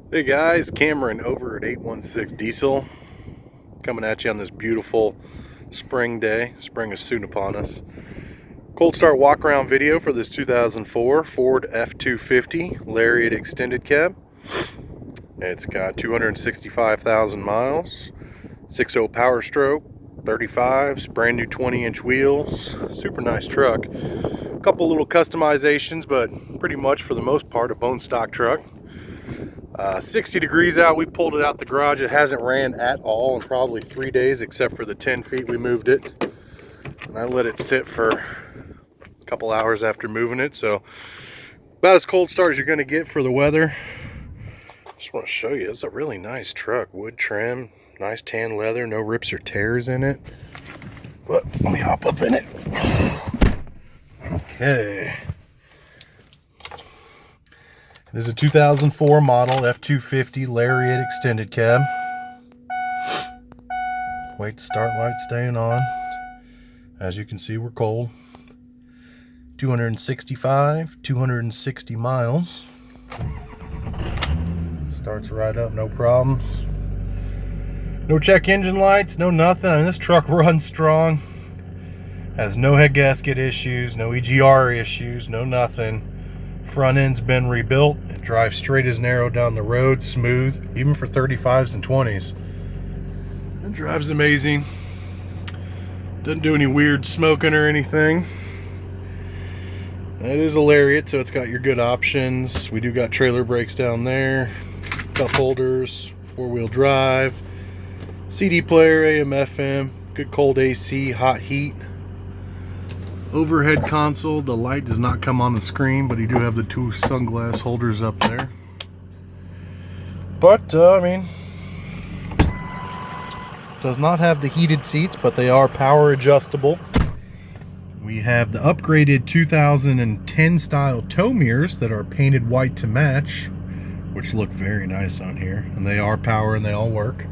Hey guys, Cameron over at 816 Diesel, coming at you on this beautiful spring day. Spring is soon upon us. Cold start walk around video for this 2004 Ford F250 Lariat extended cab. It's got 265,000 miles, 6.0 Powerstroke, 35s, brand new 20-inch wheels. Super nice truck. A couple little customizations, but pretty much for the most part a bone stock truck. 60 degrees out, we pulled it out the garage. It hasn't ran at all in probably 3 days, except for the 10 feet we moved it. And I let it sit for a couple hours after moving it. So about as cold start as you're going to get for the weather. Just want to show you, it's a really nice truck. Wood trim, nice tan leather, no rips or tears in it. But let me hop up in it. Okay. It is a 2004 model F250 Lariat extended cab. Wait to start light staying on. As you can see, we're cold. 260 miles. Starts right up, no problems. No check engine lights, no nothing. I mean, this truck runs strong. Has no head gasket issues, no EGR issues, no nothing. Front end's been rebuilt. It drives straight as an arrow down the road, smooth, even for 35s and 20s. It drives amazing. Doesn't do any weird smoking or anything. It is a Lariat, so it's got your good options. We do got trailer brakes down there, cup holders, 4-wheel drive, CD player, AM, FM, good cold AC, hot heat. Overhead console, the light does not come on the screen, but you do have the 2 sunglass holders up there. But I mean, does not have the heated seats, but they are power adjustable. We have the upgraded 2010 style tow mirrors that are painted white to match, which look very nice on here, and they are power and they all work.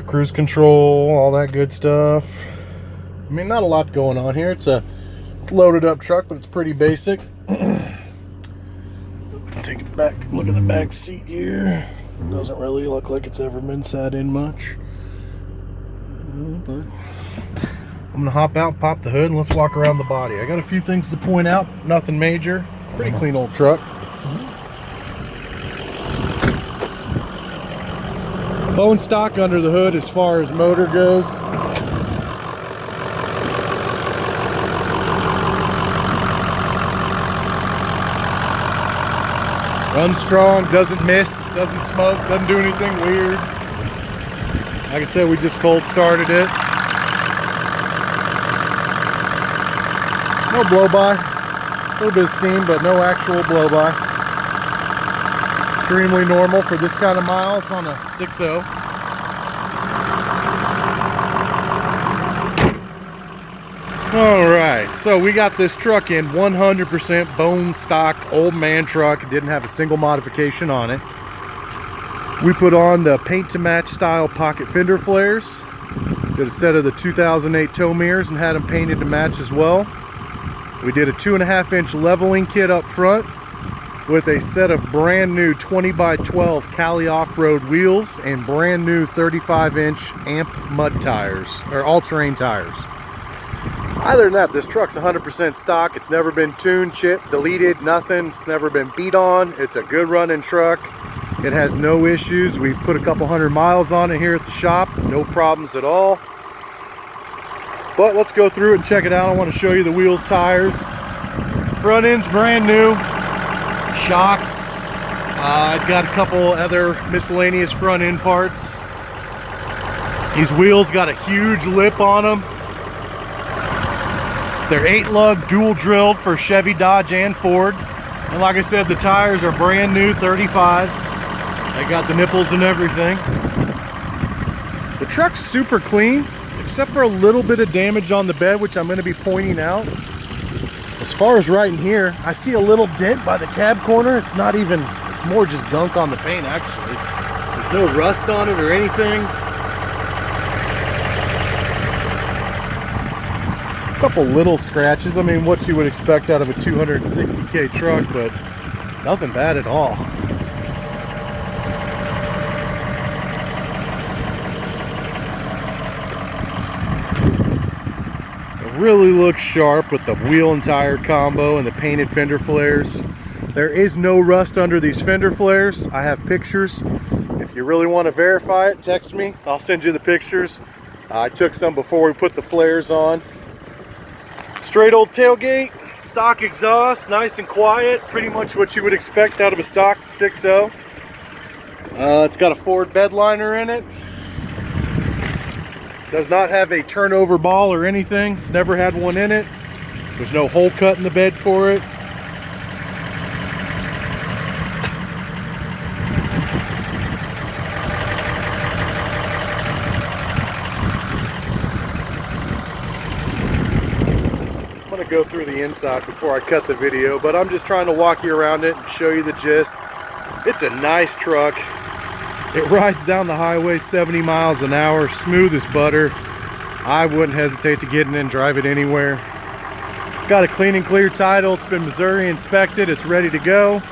Cruise control, all that good stuff. I mean, not a lot going on here. It's a loaded up truck, but it's pretty basic. Take it back, look at the back seat here. Doesn't really look like it's ever been sat in much. But I'm gonna hop out, pop the hood, and let's walk around the body. I got a few things to point out, nothing major. Pretty clean old truck. Bone stock under the hood as far as motor goes. Runs strong, doesn't miss, doesn't smoke, doesn't do anything weird. Like I said, we just cold started it. No blow by. A little bit of steam, but no actual blow by. Extremely normal for this kind of miles on a 6.0. Alright, so we got this truck in 100% bone stock old man truck. It didn't have a single modification on it. We put on the paint to match style pocket fender flares. Did a set of the 2008 tow mirrors and had them painted to match as well. We did a 2.5-inch leveling kit up front with a set of brand new 20x12 Cali Off Road wheels and brand new 35-inch amp mud tires, or all-terrain tires. Other than that, this truck's 100% stock. It's never been tuned, chipped, deleted, nothing. It's never been beat on. It's a good running truck. It has no issues. We put a couple 100 miles on it here at the shop. No problems at all. But let's go through it and check it out. I want to show you the wheels, tires. Front end's brand new. Shocks. I've got a couple other miscellaneous front end parts. These wheels got a huge lip on them. They're 8-lug dual drilled for Chevy, Dodge, and Ford. And like I said, the tires are brand new 35s. They got the nipples and everything. The truck's super clean, except for a little bit of damage on the bed, which I'm going to be pointing out. As far as right in here, I see a little dent by the cab corner. It's not even, it's more just gunk on the paint actually. There's no rust on it or anything. Couple little scratches. I mean, what you would expect out of a 260K truck, but nothing bad at all. really looks sharp with the wheel and tire combo and the painted fender flares. There is no rust under these fender flares. I have pictures. If you really want to verify it, text me. I'll send you the pictures. I took some before we put the flares on. Straight old tailgate, stock exhaust, nice and quiet. Pretty much what you would expect out of a stock 6.0. It's got a Ford bed liner in it. Does not have a turnover ball or anything. It's never had one in it. There's no hole cut in the bed for it. I'm going to go through the inside before I cut the video, but I'm just trying to walk you around it and show you the gist. It's a nice truck. It rides down the highway 70 miles an hour, smooth as butter. I wouldn't hesitate to get in and drive it anywhere. It's got a clean and clear title. It's been Missouri inspected. It's ready to go.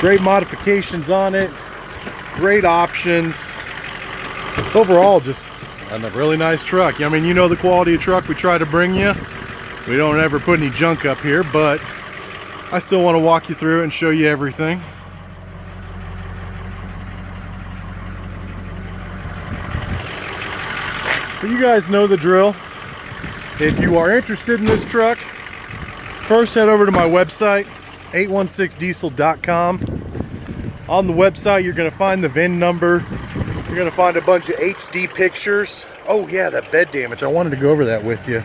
Great modifications on it. Great options. Overall, just a really nice truck. I mean, you know the quality of truck we try to bring you. We don't ever put any junk up here, but I still want to walk you through it and show you everything. But you guys know the drill. If you are interested in this truck, first head over to my website, 816diesel.com. On the website, you're going to find the VIN number. You're going to find a bunch of HD pictures. Oh yeah, that bed damage. I wanted to go over that with you.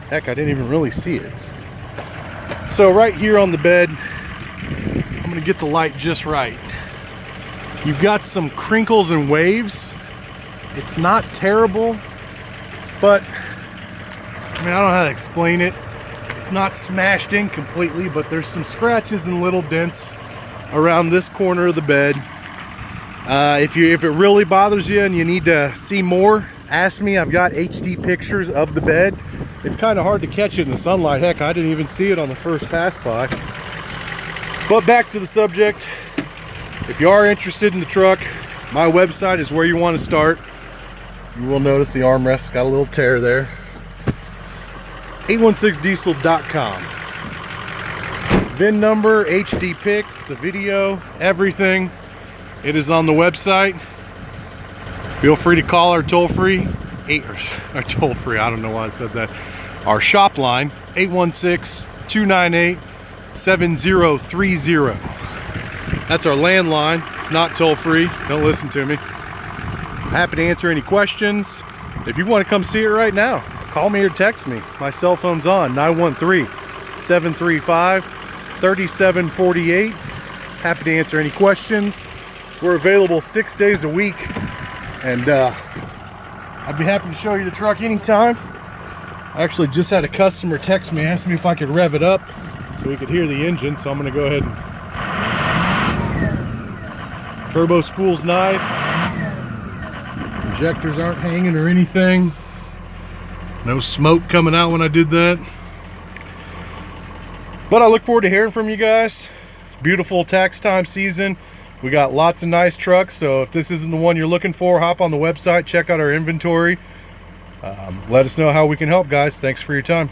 Heck, I didn't even really see it. So right here on the bed, I'm going to get the light just right. You've got some crinkles and waves. It's not terrible, but I mean, I don't know how to explain it. It's not smashed in completely, but there's some scratches and little dents around this corner of the bed. If it really bothers you and you need to see more, ask me. I've got HD pictures of the bed. It's kind of hard to catch it in the sunlight. Heck, I didn't even see it on the first pass by. But back to the subject. If you are interested in the truck, my website is where you want to start. You will notice the armrest's got a little tear there. 816diesel.com. VIN number, HD pics, the video, everything. It is on the website. Feel free to call our toll-free, I don't know why I said that. Our shop line, 816-298-7030. That's our landline. It's not toll-free. Don't listen to me. Happy to answer any questions. If you want to come see it right now, call me or text me. My cell phone's on, 913-735-3748. Happy to answer any questions. We're available 6 days a week, and I'd be happy to show you the truck anytime. I actually just had a customer text me, asked me if I could rev it up so we could hear the engine, so I'm going to go ahead and... Turbo spool's nice. Injectors aren't hanging or anything. No smoke coming out when I did that. But I look forward to hearing from you guys. It's beautiful tax time season. We got lots of nice trucks, so if this isn't the one you're looking for, hop on the website, check out our inventory. Let us know how we can help, guys. Thanks for your time.